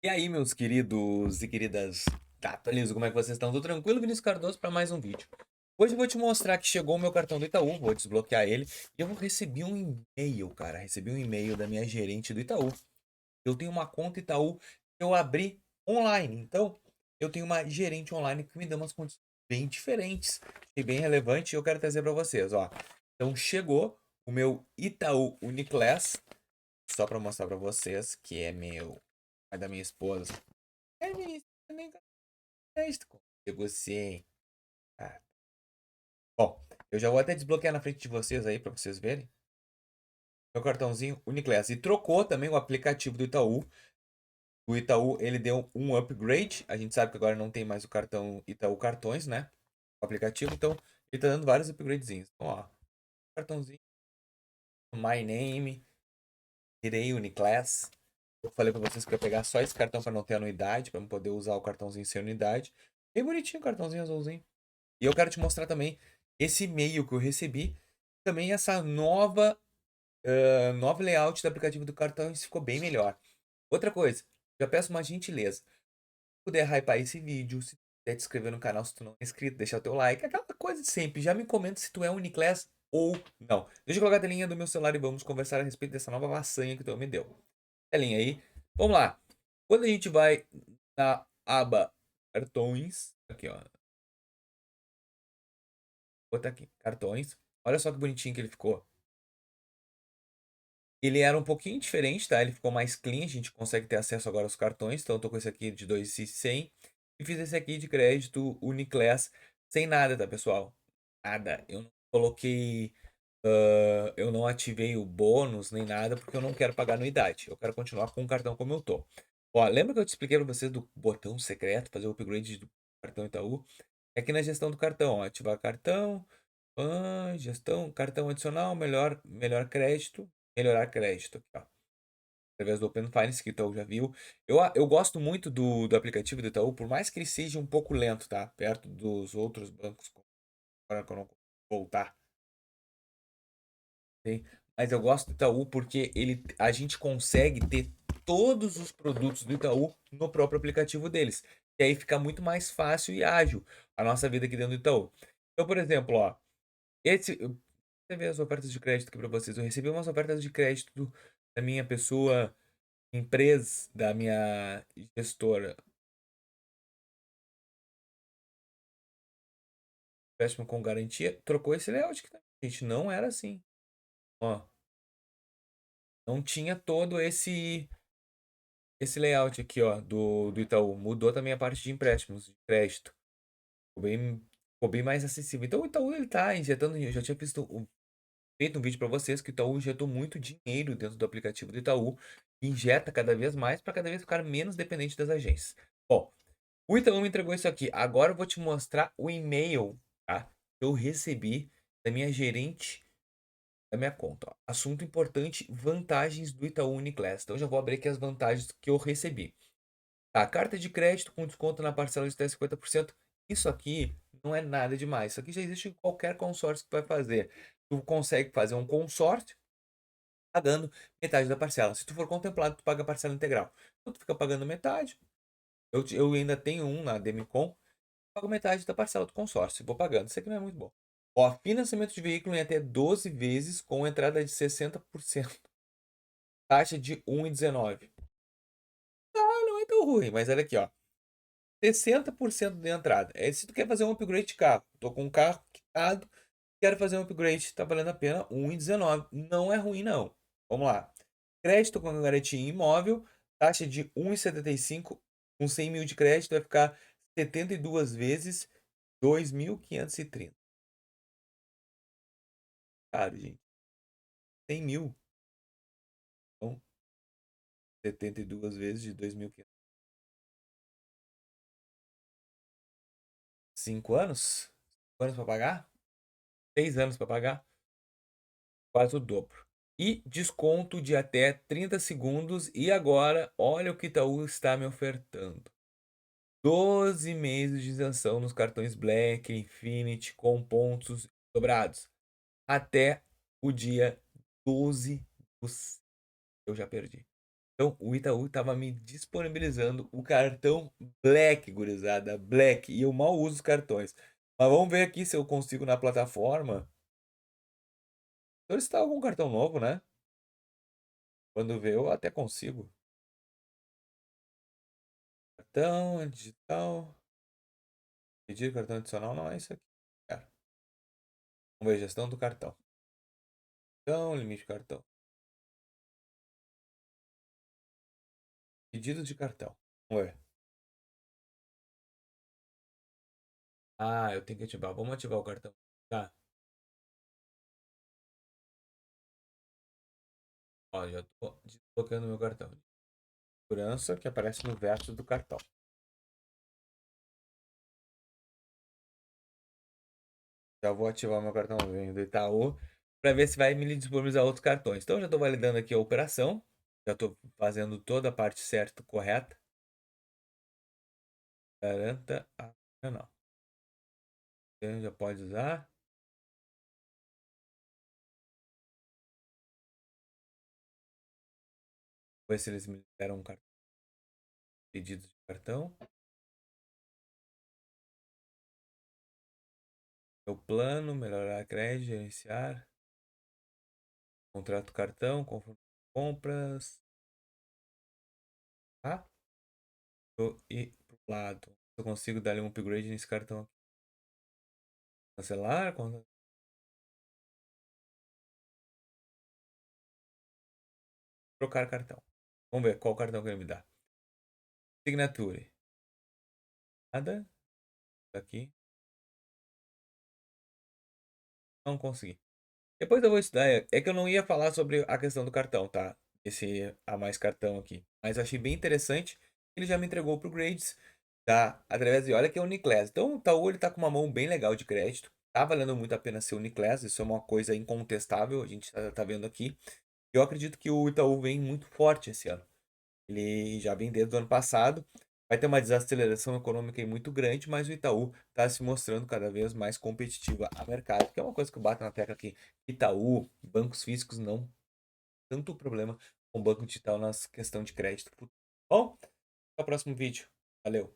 E aí, meus queridos e queridas, tá, beleza? Como é que vocês estão? Tudo tranquilo? Vinícius Cardoso para mais um vídeo. Hoje eu vou te mostrar que chegou o meu cartão do Itaú, vou desbloquear ele e eu recebi um e-mail, cara. Recebi um e-mail da minha gerente do Itaú. Eu tenho uma conta Itaú que eu abri online, então eu tenho uma gerente online que me dá umas condições bem diferentes e bem relevante e eu quero trazer para vocês, ó. Então chegou o meu Itaú Uniclass, só para mostrar para vocês que é da minha esposa. É, ministro, nem crédito. Negociei. Ah, bom, eu já vou até desbloquear na frente de vocês aí pra vocês verem. Meu cartãozinho Uniclass. E trocou também o aplicativo do Itaú. O Itaú, ele deu um upgrade. A gente sabe que agora não tem mais o cartão Itaú Cartões, né? O aplicativo. Então, ele tá dando vários upgradezinhos. Então, ó. Cartãozinho. My name. Tirei Uniclass. Eu falei pra vocês que eu ia pegar só esse cartão pra não ter anuidade. Pra não poder usar o cartãozinho sem anuidade. Bem bonitinho o cartãozinho azulzinho. E eu quero te mostrar também esse e-mail que eu recebi, também essa nova layout do aplicativo do cartão, isso ficou bem melhor. Outra coisa, já peço uma gentileza, se puder hypar esse vídeo, se puder te inscrever no canal se tu não é inscrito, deixar o teu like, aquela coisa de sempre, já me comenta se tu é Uniclass ou não. Deixa eu colocar a telinha do meu celular e vamos conversar a respeito dessa nova façanha que tu me deu. Telinha aí, vamos lá. Quando a gente vai na aba cartões, aqui ó, vou botar aqui, cartões. Olha só que bonitinho que ele ficou. Ele era um pouquinho diferente, tá? Ele ficou mais clean, a gente consegue ter acesso agora aos cartões. Então eu tô com esse aqui de 2.100 e fiz esse aqui de crédito Uniclass sem nada, tá, pessoal? Nada. Eu não coloquei, eu não ativei o bônus nem nada porque eu não quero pagar anuidade. Eu quero continuar com o cartão como eu tô. Ó, lembra que eu te expliquei pra vocês do botão secreto, fazer o upgrade do cartão Itaú? É aqui na gestão do cartão, ó, ativar cartão, gestão, cartão adicional, melhor crédito, melhorar crédito, aqui, ó. Através do Open Finance, que o Itaú já viu. Eu gosto muito do aplicativo do Itaú, por mais que ele seja um pouco lento, tá? Perto dos outros bancos, agora que eu não voltar, tem. Mas eu gosto do Itaú porque a gente consegue ter todos os produtos do Itaú no próprio aplicativo deles. E aí fica muito mais fácil e ágil a nossa vida aqui dentro do Itaú. Então, por exemplo, ó, você vê as ofertas de crédito aqui para vocês. Eu recebi umas ofertas de crédito da minha pessoa, empresa, da minha gestora. Empréstimo com garantia. Trocou esse layout aqui, gente. Não era assim. Ó, não tinha todo esse layout aqui, ó, do Itaú. Mudou também a parte de empréstimos, de crédito. Ficou bem mais acessível. Então o Itaú, ele tá injetando. Eu já tinha feito um vídeo para vocês que o Itaú injetou muito dinheiro dentro do aplicativo do Itaú. E injeta cada vez mais para cada vez ficar menos dependente das agências. Bom, o Itaú me entregou isso aqui. Agora eu vou te mostrar o e-mail, tá? Que eu recebi da minha gerente da minha conta. Ó. Assunto importante: vantagens do Itaú Uniclass. Então eu já vou abrir aqui as vantagens que eu recebi. Tá, carta de crédito com desconto na parcela de até 50%. Isso aqui não é nada demais. Isso aqui já existe em qualquer consórcio que vai fazer. Tu consegue fazer um consórcio pagando metade da parcela. Se tu for contemplado, tu paga a parcela integral. Então tu fica pagando metade. Eu ainda tenho um na Demicon, pago metade da parcela do consórcio. Vou pagando. Isso aqui não é muito bom. Ó, financiamento de veículo em até 12 vezes com entrada de 60%. Taxa de 1,19. Ah, não é tão ruim, mas olha aqui, ó. 60% de entrada. É se tu quer fazer um upgrade de carro. Tô com um carro quitado, quero fazer um upgrade, tá valendo a pena 1,19. Não é ruim, não. Vamos lá. Crédito com garantia em imóvel, taxa de 1,75. Com 100 mil de crédito vai ficar 72 vezes 2.530. Caro, gente. 100 mil. Então, 72 vezes de 2.500. 5 anos? 5 anos para pagar? 6 anos para pagar? Quase o dobro. E desconto de até 30 segundos. E agora, olha o que Itaú está me ofertando. 12 meses de isenção nos cartões Black, Infinity, com pontos dobrados. Até o dia 12 do... Eu já perdi. Então, o Itaú tava me disponibilizando o cartão Black, gurizada, Black. E eu mal uso os cartões. Mas vamos ver aqui se eu consigo na plataforma solicitar algum cartão novo, né? Quando vê, eu até consigo. Cartão digital. Pedir cartão adicional, não é isso aqui. Cara, vamos ver, gestão do cartão. Então, limite de cartão. Pedido de cartão. Vamos ver. Ah, eu tenho que ativar. Vamos ativar o cartão. Tá. Ó, já tô desbloqueando meu cartão. Segurança que aparece no verso do cartão. Já vou ativar meu cartãozinho do Itaú para ver se vai me disponibilizar outros cartões. Então, já estou validando aqui a operação. Já estou fazendo toda a parte certa, correta. Garanta. Ah, não. Você já pode usar. Vou ver se eles me deram um pedido de cartão. Meu plano, melhorar crédito, gerenciar. Contrato cartão, conforme compras. Tá? E pro lado. Eu consigo dar um upgrade nesse cartão aqui. Cancelar, trocar cartão. Vamos ver qual cartão que ele me dá. Signature. Nada. Aqui. Não consegui. Depois eu vou estudar. É que eu não ia falar sobre a questão do cartão, tá? Esse a mais cartão aqui. Mas achei bem interessante. Ele já me entregou pro Grades, tá? Através de olha que é o Uniclass. Então o Itaú ele tá com uma mão bem legal de crédito. Tá valendo muito a pena ser Uniclass. Isso é uma coisa incontestável. A gente tá vendo aqui. Eu acredito que o Itaú vem muito forte esse ano. Ele já vem desde o ano passado. Vai ter uma desaceleração econômica aí muito grande, mas o Itaú está se mostrando cada vez mais competitiva a mercado, que é uma coisa que eu bato na tecla aqui. Itaú, bancos físicos não tanto problema com o banco digital na questão de crédito. Bom, até o próximo vídeo. Valeu!